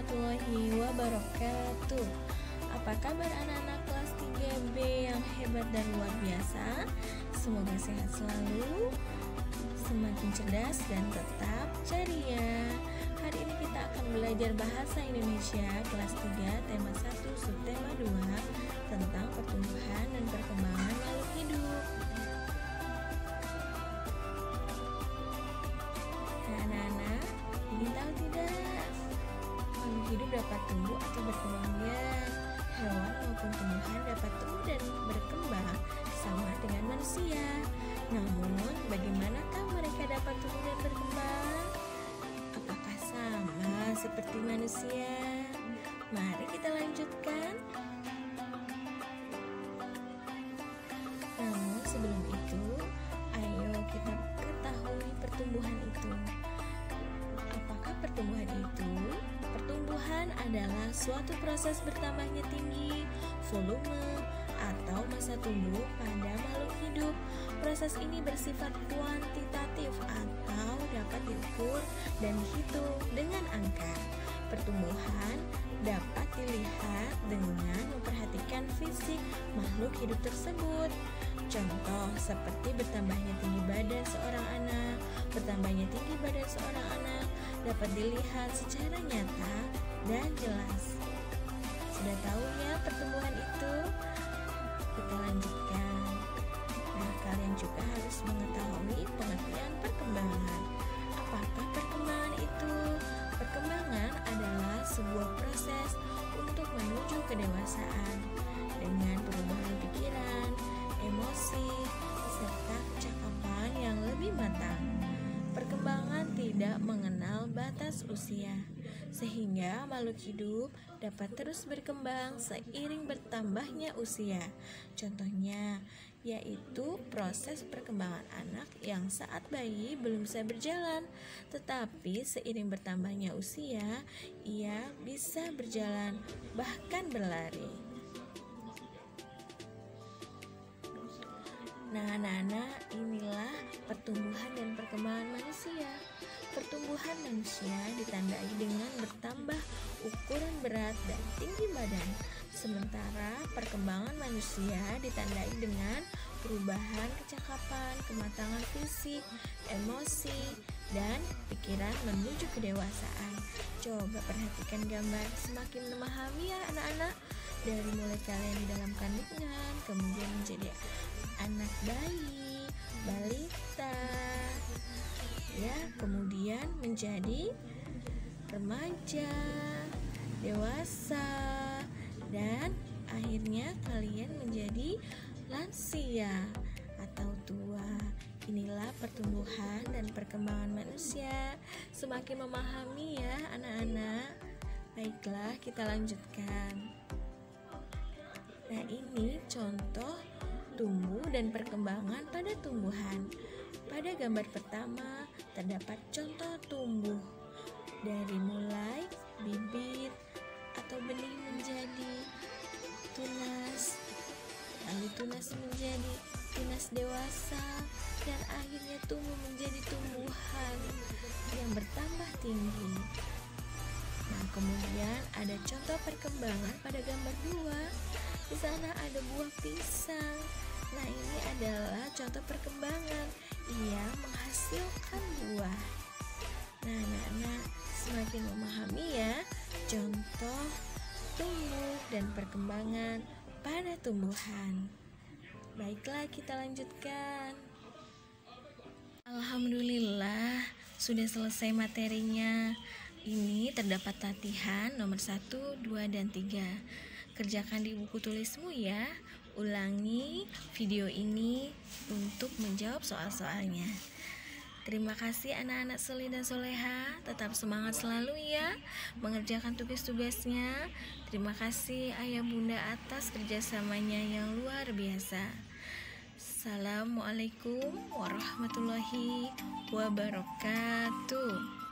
warahmatullahi wabarakatuh. Apa kabar anak-anak kelas 3B yang hebat dan luar biasa? Semoga sehat selalu, semakin cerdas dan tetap ceria. Hari ini kita akan belajar bahasa Indonesia kelas 3 tema 1 subtema 2 tentang pertumbuhan dan perkembangan makhluk hidup. Nah, anak-anak, ingin tahu tidak? Makhluk hidup dapat tumbuh atau berkembang biak. Hewan maupun tumbuhan dapat tumbuh dan berkembang sama dengan manusia. Namun, bagaimanakah mereka dapat tumbuh dan berkembang? Apakah sama seperti manusia? Mari kita lanjutkan. Namun sebelum itu, ayo kita ketahui pertumbuhan itu. Apakah pertumbuhan itu? Pertumbuhan adalah suatu proses bertambahnya tinggi, volume, atau masa tumbuh pada makhluk hidup. Proses ini bersifat kuantitatif atau dapat diukur dan dihitung dengan angka. Pertumbuhan dapat dilihat dengan memperhatikan fisik makhluk hidup tersebut. Contoh seperti bertambahnya tinggi badan seorang anak. Bertambahnya tinggi badan seorang anak dapat dilihat secara nyata dan jelas. Sudah tahu ya pertumbuhan itu? Kita lanjutkan. Nah, kalian juga harus mengetahui pengertian perkembangan. Apakah perkembangan itu? Perkembangan adalah sebuah proses untuk menuju kedewasaan dengan perubahan pikiran, emosi, serta kecakapan yang lebih matang. Perkembangan tidak mengenal batas usia, sehingga makhluk hidup dapat terus berkembang seiring bertambahnya usia. Contohnya yaitu proses perkembangan anak yang saat bayi belum bisa berjalan, tetapi seiring bertambahnya usia, ia bisa berjalan bahkan berlari. Nah, anak-anak, inilah pertumbuhan dan perkembangan manusia. Pertumbuhan manusia ditandai dengan bertambah ukuran berat dan tinggi badan. Sementara perkembangan manusia ditandai dengan perubahan kecakapan, kematangan fisik, emosi, dan pikiran menuju kedewasaan. Coba perhatikan gambar, semakin memahami ya anak-anak. Dari mulai kalian di dalam kandungan, kemudian menjadi anak bayi, balita, ya, kemudian menjadi remaja, dewasa, dan akhirnya kalian menjadi lansia atau tua. Inilah pertumbuhan dan perkembangan manusia. Semakin memahami ya anak-anak. Baiklah, kita lanjutkan. Nah, ini contoh tumbuh dan perkembangan pada tumbuhan. Pada gambar pertama terdapat contoh tumbuh dari mulai bibit atau benih menjadi tunas, lalu tunas menjadi tunas dewasa, dan akhirnya tumbuh menjadi tumbuhan yang bertambah tinggi. Nah, kemudian ada contoh perkembangan pada gambar 2. Di sana ada buah pisang. Nah, ini adalah contoh perkembangan. Ia menghasilkan buah. Nah, anak-anak, semakin memahami ya contoh tumbuh dan perkembangan pada tumbuhan. Baiklah, kita lanjutkan. Alhamdulillah, sudah selesai materinya. Ini terdapat latihan nomor 1, 2, dan 3. Kerjakan di buku tulismu ya. Ulangi video ini untuk menjawab soal-soalnya. Terima kasih anak-anak soleh dan soleha. Tetap semangat selalu ya mengerjakan tugas-tugasnya. Terima kasih ayah bunda atas kerjasamanya yang luar biasa. Assalamualaikum warahmatullahi wabarakatuh.